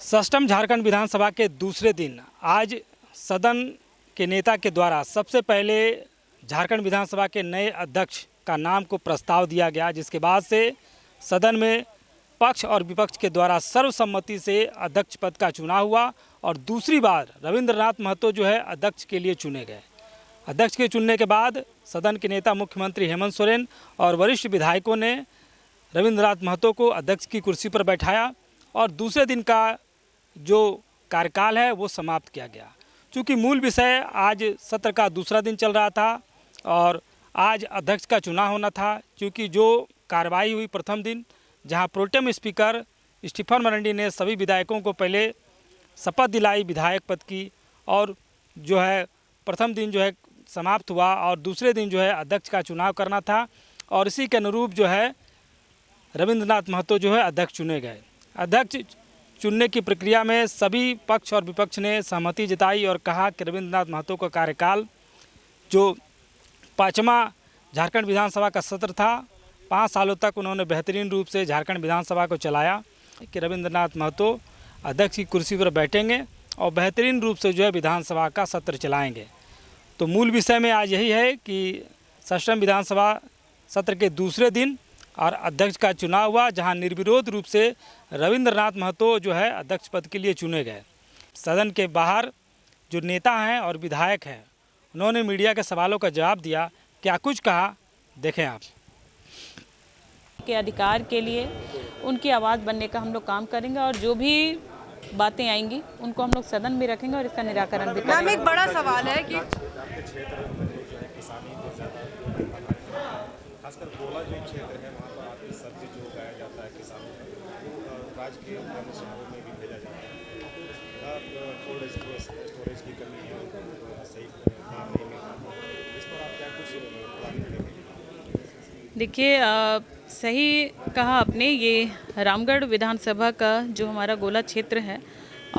षष्ठम झारखंड विधानसभा के दूसरे दिन आज सदन के नेता के द्वारा सबसे पहले झारखंड विधानसभा के नए अध्यक्ष का नाम को प्रस्ताव दिया गया, जिसके बाद से सदन में पक्ष और विपक्ष के द्वारा सर्वसम्मति से अध्यक्ष पद का चुनाव हुआ और दूसरी बार रविंद्रनाथ महतो जो है अध्यक्ष के लिए चुने गए। अध्यक्ष के चुनने के बाद सदन के नेता मुख्यमंत्री हेमंत सोरेन और वरिष्ठ विधायकों ने रविंद्रनाथ महतो को अध्यक्ष की कुर्सी पर बैठाया और दूसरे दिन का जो कार्यकाल है वो समाप्त किया गया। चूँकि मूल विषय आज सत्र का दूसरा दिन चल रहा था और आज अध्यक्ष का चुनाव होना था, क्योंकि जो कार्रवाई हुई प्रथम दिन जहां प्रोटेम स्पीकर स्टीफन मरांडी ने सभी विधायकों को पहले शपथ दिलाई विधायक पद की, और जो है प्रथम दिन जो है समाप्त हुआ और दूसरे दिन जो है अध्यक्ष का चुनाव करना था और इसी के अनुरूप जो है रविंद्रनाथ महतो जो है अध्यक्ष चुने गए। अध्यक्ष चुनने की प्रक्रिया में सभी पक्ष और विपक्ष ने सहमति जताई और कहा कि रविंद्रनाथ महतो का कार्यकाल जो पाँचवा झारखंड विधानसभा का सत्र था, 5 सालों तक उन्होंने बेहतरीन रूप से झारखंड विधानसभा को चलाया कि रविंद्रनाथ महतो अध्यक्ष की कुर्सी पर बैठेंगे और बेहतरीन रूप से जो है विधानसभा का सत्र चलाएंगे। तो मूल विषय में आज यही है कि षष्ठम विधानसभा सत्र के दूसरे दिन और अध्यक्ष का चुनाव हुआ, जहां निर्विरोध रूप से रविंद्रनाथ महतो जो है अध्यक्ष पद के लिए चुने गए। सदन के बाहर जो नेता हैं और विधायक हैं उन्होंने मीडिया के सवालों का जवाब दिया। क्या कुछ कहा, देखें आप। के अधिकार के लिए उनकी आवाज़ बनने का हम लोग काम करेंगे और जो भी बातें आएंगी उनको हम लोग सदन में रखेंगे और इसका निराकरण भी करेंगे। एक बड़ा सवाल है कि खासकर गोला जो क्षेत्र है वहाँ पर आपकी सब्जी जो उगाया जाता है किसानों को राजकीय समारोह में भी भेजा जाता है। कोल्ड स्टोरेज की कमी है, सही दाम नहीं मिल पाता, इस पर आप क्या कुछ करेंगे? देखिए, सही कहा आपने। ये रामगढ़ विधानसभा का जो हमारा गोला क्षेत्र है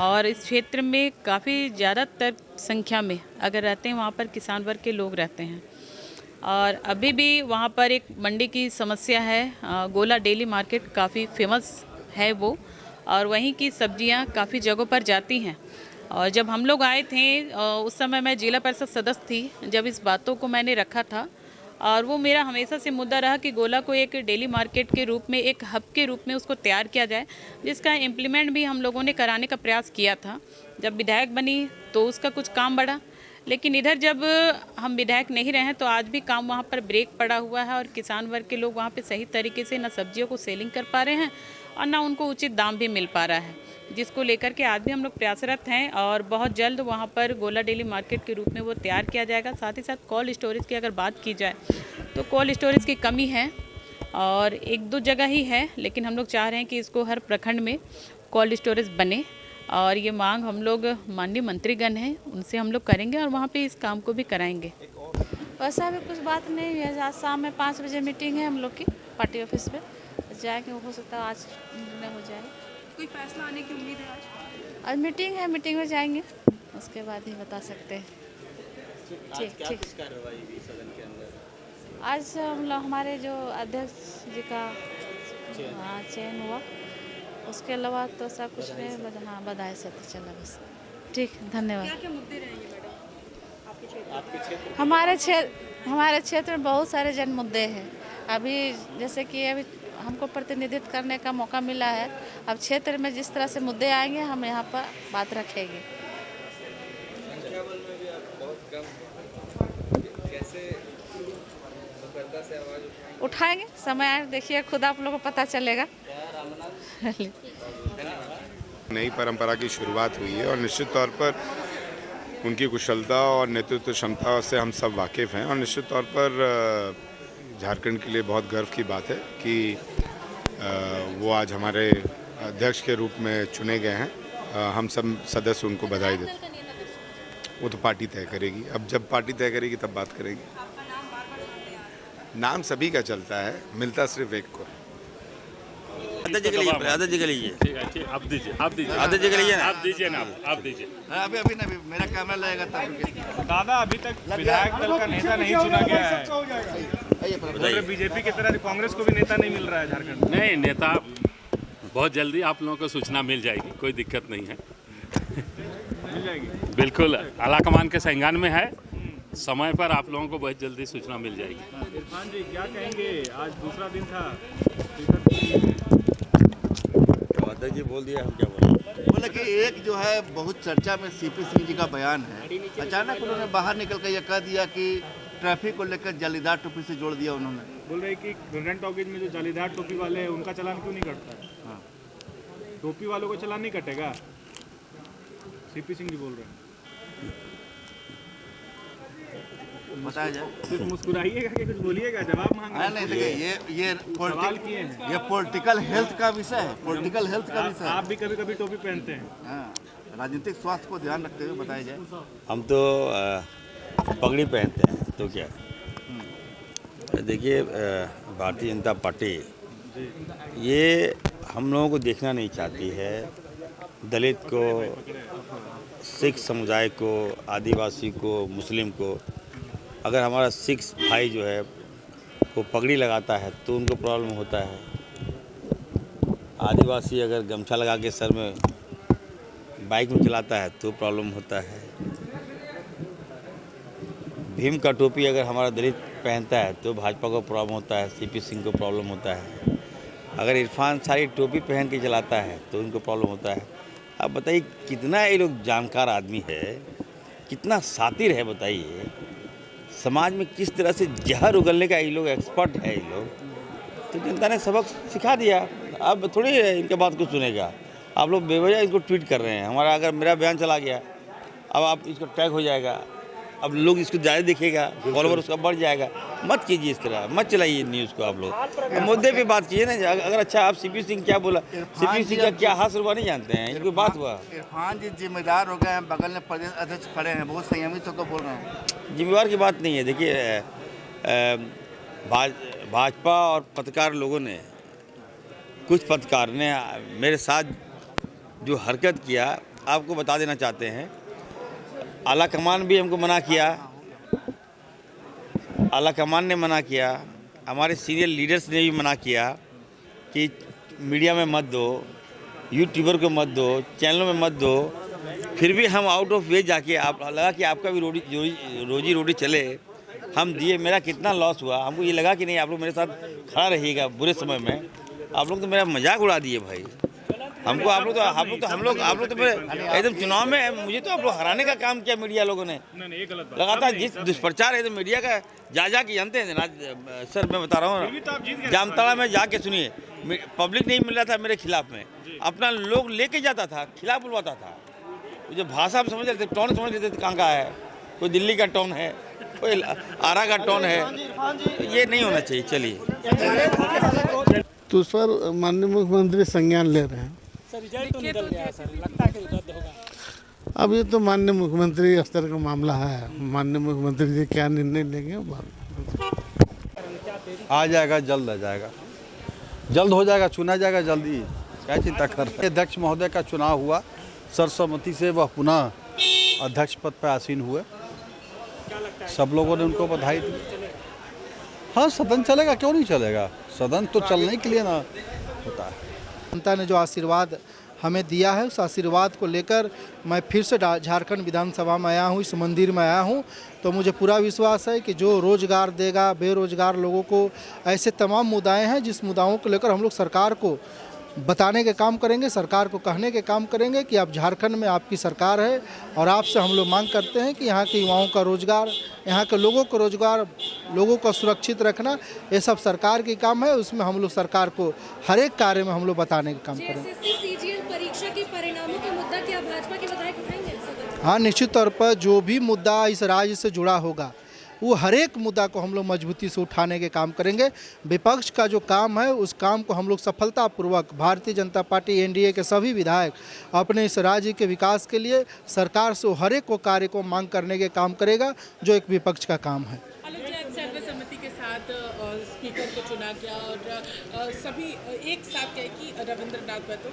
और इस क्षेत्र में काफ़ी ज़्यादातर संख्या में अगर रहते हैं वहाँ पर किसान वर्ग के लोग रहते हैं और अभी भी वहाँ पर एक मंडी की समस्या है। गोला डेली मार्केट काफ़ी फेमस है वो, और वहीं की सब्जियाँ काफ़ी जगहों पर जाती हैं। और जब हम लोग आए थे उस समय मैं जिला परिषद सदस्य थी जब इस बातों को मैंने रखा था, और वो मेरा हमेशा से मुद्दा रहा कि गोला को एक डेली मार्केट के रूप में, एक हब के रूप में उसको तैयार किया जाए, जिसका इम्प्लीमेंट भी हम लोगों ने कराने का प्रयास किया था। जब विधायक बनी तो उसका कुछ काम बढ़ा, लेकिन इधर जब हम विधायक नहीं रहे हैं तो आज भी काम वहाँ पर ब्रेक पड़ा हुआ है और किसान वर्ग के लोग वहाँ पे सही तरीके से ना सब्जियों को सेलिंग कर पा रहे हैं और ना उनको उचित दाम भी मिल पा रहा है, जिसको लेकर के आज भी हम लोग प्रयासरत हैं और बहुत जल्द वहाँ पर गोला डेली मार्केट के रूप में वो तैयार किया जाएगा। साथ ही साथ कोल्ड स्टोरेज की अगर बात की जाए तो कोल्ड स्टोरेज की कमी है और 1-2 जगह ही है, लेकिन हम लोग चाह रहे हैं कि इसको हर प्रखंड में कोल्ड स्टोरेज बने और ये मांग हम लोग माननीय मंत्रीगण हैं उनसे हम लोग करेंगे और वहाँ पे इस काम को भी कराएंगे। वैसा भी कुछ बात नहीं है। आज शाम में 5 बजे मीटिंग है हम लोग की पार्टी ऑफिस पे, जाएंगे। हो सकता है आज निर्णय हो जाए। कोई फैसला आने की उम्मीद है? आज मीटिंग है, मीटिंग में जाएंगे, उसके बाद ही बता सकते हैं। ठीक ठीक। आज हम लोग हमारे जो अध्यक्ष जी का चयन हुआ, उसके अलावा तो सब कुछ नहीं। हाँ, बधाई से तो चला बस। ठीक, धन्यवाद। क्या मुद्दे रहेंगे मैडम आपके क्षेत्र? हमारे क्षेत्र में बहुत सारे जन मुद्दे हैं। अभी जैसे कि अभी हमको प्रतिनिधित्व करने का मौका मिला है, अब क्षेत्र में जिस तरह से मुद्दे आएंगे हम यहाँ पर बात रखेंगे। उठाएंगे, समय आए देखिए, खुद आप लोगों को पता चलेगा। नई परंपरा की शुरुआत हुई है और निश्चित तौर पर उनकी कुशलता और नेतृत्व क्षमता से हम सब वाकिफ़ हैं और निश्चित तौर पर झारखंड के लिए बहुत गर्व की बात है कि वो आज हमारे अध्यक्ष के रूप में चुने गए हैं। हम सब सदस्य उनको बधाई देते हैं। वो तो पार्टी तय करेगी, अब जब पार्टी तय करेगी तब बात करेगी। नाम सभी का चलता है, मिलता सिर्फ एक को। आदर्श के लिए, आदर्श के लिए। ठीक है, ठीक, आप दीजिए, आप दीजिए, आदर्श के लिए ना, आप दीजिए ना, आप दीजिए। अभी ना मेरा कैमरा लगेगा तब। दादा, अभी तक विधायक दल का नेता नहीं चुना गया है। बीजेपी की तरह कांग्रेस को भी नेता नहीं मिल रहा है झारखंड में। नहीं, नेता बहुत जल्दी आप लोगों को सूचना मिल जाएगी, कोई दिक्कत नहीं है। मिल जाएगी। बिल्कुल आला कमान के संज्ञान में है, समय पर आप लोगों को बहुत जल्दी सूचना मिल जाएगी। इरफान जी क्या कहेंगे, आज दूसरा दिन था। अध्यक्ष जी बोल दिया, हम क्या बोले। बोले कि एक जो है बहुत चर्चा में सीपी सिंह जी का बयान है, अचानक उन्होंने बाहर निकल कर यह कह दिया कि ट्रैफिक को लेकर जालीदार टोपी से जोड़ दिया उन्होंने। बोल रहे कि गोल्डन टॉकीज में जो जालीदार टोपी वाले हैं उनका चालान क्यों नहीं कटता है? हाँ। टोपी वालों को चालान नहीं कटेगा, सीपी सिंह जी बोल रहे हैं। बताया जाए। सिर्फ मुस्कुराइएगा कि कुछ बोलिएगा, जवाब मांगा। नहीं देखिए ये सवाल किए हैं। ये पॉलिटिकल हेल्थ का विषय है, पॉलिटिकल हेल्थ का विषय है। आप भी कभी कभी टोपी पहनते हैं। हाँ, राजनीतिक स्वास्थ्य को ध्यान रखते हुए बताया जाए। हम तो पगड़ी पहनते हैं तो क्या। देखिए भारतीय जनता पार्टी ये हम लोगों को देखना नहीं चाहती है, दलित को, सिख समुदाय को, आदिवासी को, मुस्लिम को। अगर हमारा सिख भाई जो है वो पगड़ी लगाता है तो उनको प्रॉब्लम होता है। आदिवासी अगर गमछा लगा के सर में बाइक में चलाता है तो प्रॉब्लम होता है। भीम का टोपी अगर हमारा दलित पहनता है तो भाजपा को प्रॉब्लम होता है, सीपी सिंह को प्रॉब्लम होता है। अगर इरफान सारी टोपी पहन के चलाता है तो उनको प्रॉब्लम होता है। अब बताइए कितना ये लोग जानकार आदमी है, कितना सातिर है बताइए। समाज में किस तरह से जहर उगलने का ये लोग एक्सपर्ट है। ये लोग तो जनता ने सबक सिखा दिया, अब थोड़ी इनके बात को सुनेगा। आप लोग बेवजह इनको ट्वीट कर रहे हैं। हमारा अगर मेरा बयान चला गया, अब आप इसको टैग हो जाएगा, अब लोग इसको ज़्यादा दिखेगा, फॉलोवर उसका बढ़ जाएगा। मत कीजिए इस तरह, मत चलाइए न्यूज़ को। आप लोग मुद्दे पे बात कीजिए ना। अगर अच्छा आप सीपी सिंह क्या बोला, सीपी सिंह का क्या हाथ रुपा नहीं जानते हैं, इनकी बात हुआ। इरफान जी जिम्मेदार हो गए हैं, बगल में प्रदेश अध्यक्ष खड़े हैं, बहुत संयमित होकर बोल रहे हैं। जिम्मेवार की बात नहीं है। देखिए भाजपा और पत्रकार लोगों ने, कुछ पत्रकार ने मेरे साथ जो हरकत किया, आपको बता देना चाहते हैं। आला कमान भी हमको मना किया, आला कमान ने मना किया, हमारे सीनियर लीडर्स ने भी मना किया कि मीडिया में मत दो, यूट्यूबर को मत दो, चैनलों में मत दो। फिर भी हम आउट ऑफ वे जाके, आप लगा कि आपका भी रोजी रोटी चले, हम दिए। मेरा कितना लॉस हुआ, हमको ये लगा कि नहीं आप लोग मेरे साथ खड़ा रहिएगा बुरे समय में। आप लोग तो मेरा मजाक उड़ा दिए भाई। हमको आप लोग तो मेरे एकदम चुनाव में मुझे तो आप लोग हराने का काम किया मीडिया लोगों ने। लगातार जिस दुष्प्रचार है तो मीडिया का जा के जानते हैं सर, मैं बता रहा हूँ। जामताड़ा में जाके सुनिए, पब्लिक नहीं मिल रहा था मेरे खिलाफ में, अपना लोग लेके जाता था, खिलाफ बुलवाता था। जो भाषा आप समझ रहे थे, टोन समझ रहे थे कहाँ का है, कोई दिल्ली का टोन है, कोई आरा का टोन है, तो ये नहीं होना चाहिए। चलिए तो उस पर माननीय मुख्यमंत्री संज्ञान ले रहे हैं। सर रिजल्ट तो निकल गया है, सर लगता है कि रद्द होगा। अब ये तो माननीय मुख्यमंत्री स्तर का मामला है, माननीय मुख्यमंत्री जी क्या निर्णय लेंगे। आ जाएगा, जल्द आ जाएगा, जल्द हो जाएगा, चुना जाएगा जल्दी, क्या चिंता कर रहे हैं। अध्यक्ष महोदय का चुनाव हुआ, सर्वसम्मति से वह पुनः अध्यक्ष पद पर आसीन हुए। सब लोगों ने उनको बधाई दी। हाँ, सदन चलेगा, क्यों नहीं चलेगा, सदन तो चलने के लिए ना होता है। जनता ने जो आशीर्वाद हमें दिया है, उस आशीर्वाद को लेकर मैं फिर से झारखंड विधानसभा में आया हूँ, इस मंदिर में आया हूँ। तो मुझे पूरा विश्वास है कि जो रोज़गार देगा, बेरोजगार लोगों को, ऐसे तमाम मुद्दाएं हैं जिस मुद्दाओं को लेकर हम लोग सरकार को बताने के काम करेंगे, सरकार को कहने के काम करेंगे कि आप झारखंड में आपकी सरकार है। और आपसे हम लोग मांग करते हैं कि यहाँ के युवाओं का रोज़गार, यहाँ के लोगों को रोज़गार, लोगों को सुरक्षित रखना, ये सब सरकार की काम है। उसमें हम लोग सरकार को हर एक कार्य में हम लोग बताने का काम करेंगे। परीक्षा के परिणामों का मुद्दा क्या भाजपा के विधायक उठाएंगे? हाँ, निश्चित तौर पर जो भी मुद्दा इस राज्य से जुड़ा होगा, वो हर एक मुद्दा को हम लोग मजबूती से उठाने के काम करेंगे। विपक्ष का जो काम है, उस काम को हम लोग सफलतापूर्वक, भारतीय जनता पार्टी एनडीए के सभी विधायक अपने इस राज्य के विकास के लिए सरकार से हर एक को कार्य को मांग करने के काम करेगा, जो एक विपक्ष का काम है। सर्वसम्मति के साथ स्पीकर को चुना गया और सभी एक साथ कहे कि रविंद्रनाथ महतो।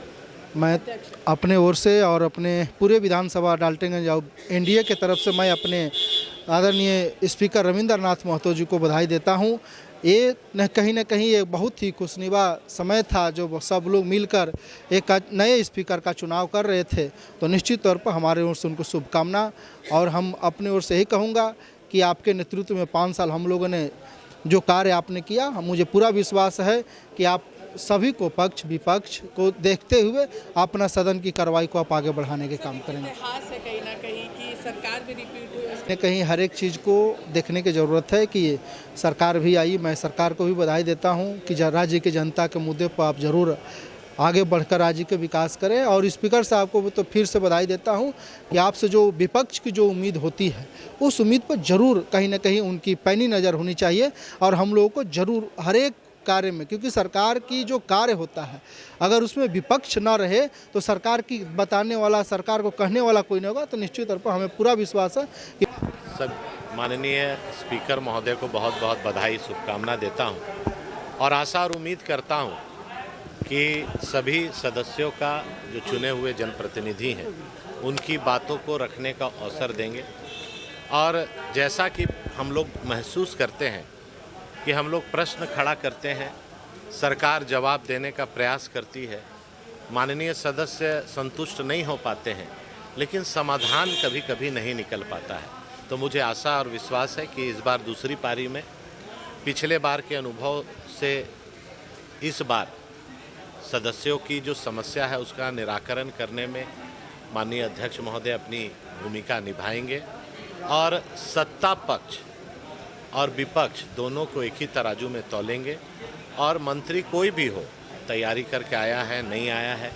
मैं अपने ओर से और अपने पूरे विधानसभा डाल्टनगंज एनडीए के तरफ से मैं अपने आदरणीय स्पीकर रविंद्रनाथ महतो जी को बधाई देता हूं ये न कहीं एक बहुत ही खुशनुमा समय था जो सब लोग मिलकर एक नए स्पीकर का चुनाव कर रहे थे। तो निश्चित तौर पर हमारे ओर से उनको शुभकामना, और हम अपने ओर से यही कहूँगा कि आपके नेतृत्व में 5 साल हम लोगों ने जो कार्य आपने किया, मुझे पूरा विश्वास है कि आप सभी को पक्ष विपक्ष को देखते हुए अपना सदन की कार्रवाई को आप आगे बढ़ाने के काम करेंगे। इतिहास है कहीं ना कहीं कि सरकार भी रिपीट हुई, कहीं हर एक चीज़ को देखने की ज़रूरत है कि सरकार भी आई। मैं सरकार को भी बधाई देता हूं कि राज्य की जनता के मुद्दे पर आप ज़रूर आगे बढ़कर राज्य के विकास करें। और स्पीकर साहब को तो फिर से बधाई देता हूं कि आपसे जो विपक्ष की जो उम्मीद होती है, उस उम्मीद पर ज़रूर कहीं ना कहीं उनकी पैनी नज़र होनी चाहिए। और हम लोगों को ज़रूर हर एक कार्य में, क्योंकि सरकार की जो कार्य होता है अगर उसमें विपक्ष ना रहे तो सरकार की बताने वाला, सरकार को कहने वाला कोई नहीं होगा। तो निश्चित तौर पर हमें पूरा विश्वास है कि सब माननीय स्पीकर महोदय को बहुत बहुत बधाई, शुभकामना देता हूं और आशा और उम्मीद करता हूं कि सभी सदस्यों का जो चुने हुए जनप्रतिनिधि हैं उनकी बातों को रखने का अवसर देंगे। और जैसा कि हम लोग महसूस करते हैं कि हम लोग प्रश्न खड़ा करते हैं, सरकार जवाब देने का प्रयास करती है, माननीय सदस्य संतुष्ट नहीं हो पाते हैं, लेकिन समाधान कभी कभी नहीं निकल पाता है। तो मुझे आशा और विश्वास है कि इस बार दूसरी पारी में पिछले बार के अनुभव से इस बार सदस्यों की जो समस्या है उसका निराकरण करने में माननीय अध्यक्ष महोदय अपनी भूमिका निभाएंगे और सत्ता पक्ष और विपक्ष दोनों को एक ही तराजू में तौलेंगे। और मंत्री कोई भी हो, तैयारी करके आया है नहीं आया है,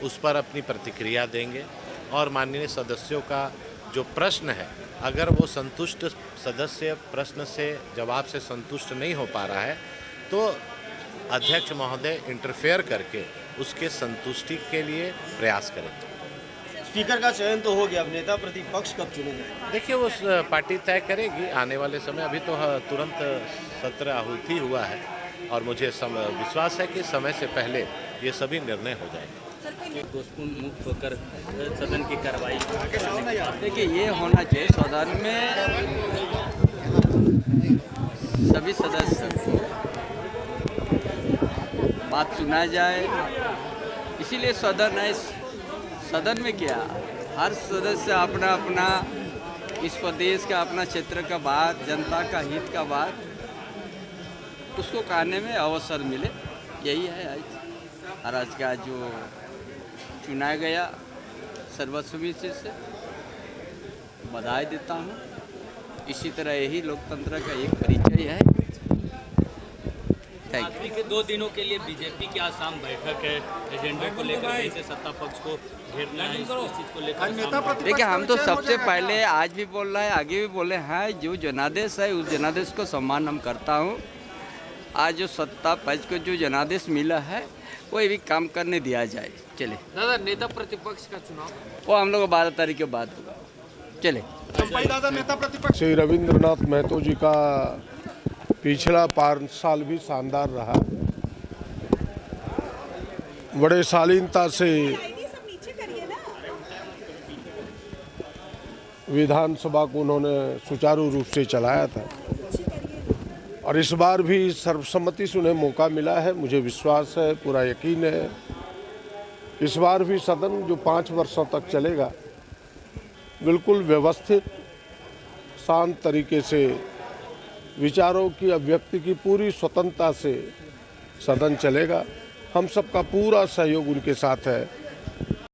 उस पर अपनी प्रतिक्रिया देंगे। और माननीय सदस्यों का जो प्रश्न है, अगर वो संतुष्ट सदस्य प्रश्न से जवाब से संतुष्ट नहीं हो पा रहा है तो अध्यक्ष महोदय इंटरफेयर करके उसके संतुष्टि के लिए प्रयास करेंगे। स्पीकर का चयन तो हो गया, अब नेता प्रतिपक्ष कब चुने जाए? देखिए वो पार्टी तय करेगी आने वाले समय। अभी तो तुरंत सत्र आहूति हुआ है और मुझे विश्वास है कि समय से पहले ये सभी निर्णय हो जाएंगे। दोषपूर्ण मुक्त होकर सदन की कार्रवाई, देखिए ये होना चाहिए सदन में सभी सदस्य बात सुना जाए, इसीलिए सदन है। सदन में क्या, हर सदस्य अपना अपना इस प्रदेश का, अपना क्षेत्र का बात, जनता का हित का बात उसको कहने में अवसर मिले, यही है आज का जो चुना गया सर्वसम्मति से बधाई देता हूँ। इसी तरह यही लोकतंत्र का एक परिचय है। आखिरी के 2 दिनों के लिए बीजेपी की आज शाम बैठक है, एजेंडे को लेकर कैसे सत्ता पक्ष को घेरना है, इस चीज को लेकर। देखिए हम तो सबसे पहले आज भी बोल रहे हैं, आगे भी बोले हैं, जो जनादेश है उस जनादेश को सम्मान हम करता हूँ। आज जो सत्ता पक्ष को जो जनादेश मिला है कोई भी काम करने दिया जाए। चले दादा, नेता प्रतिपक्ष का चुनाव वो हम लोग 12 तारीख के बाद होगा। चले दादा, नेता प्रतिपक्ष श्री रविंद्रनाथ महतो जी का पिछला 5 साल भी शानदार रहा। बड़े शालीनता से विधानसभा को उन्होंने सुचारू रूप से चलाया था और इस बार भी सर्वसम्मति से उन्हें मौका मिला है। मुझे विश्वास है, पूरा यकीन है, इस बार भी सदन जो 5 वर्षों तक चलेगा बिल्कुल व्यवस्थित शांत तरीके से विचारों की अभिव्यक्ति की पूरी स्वतंत्रता से सदन चलेगा। हम सबका पूरा सहयोग उनके साथ है।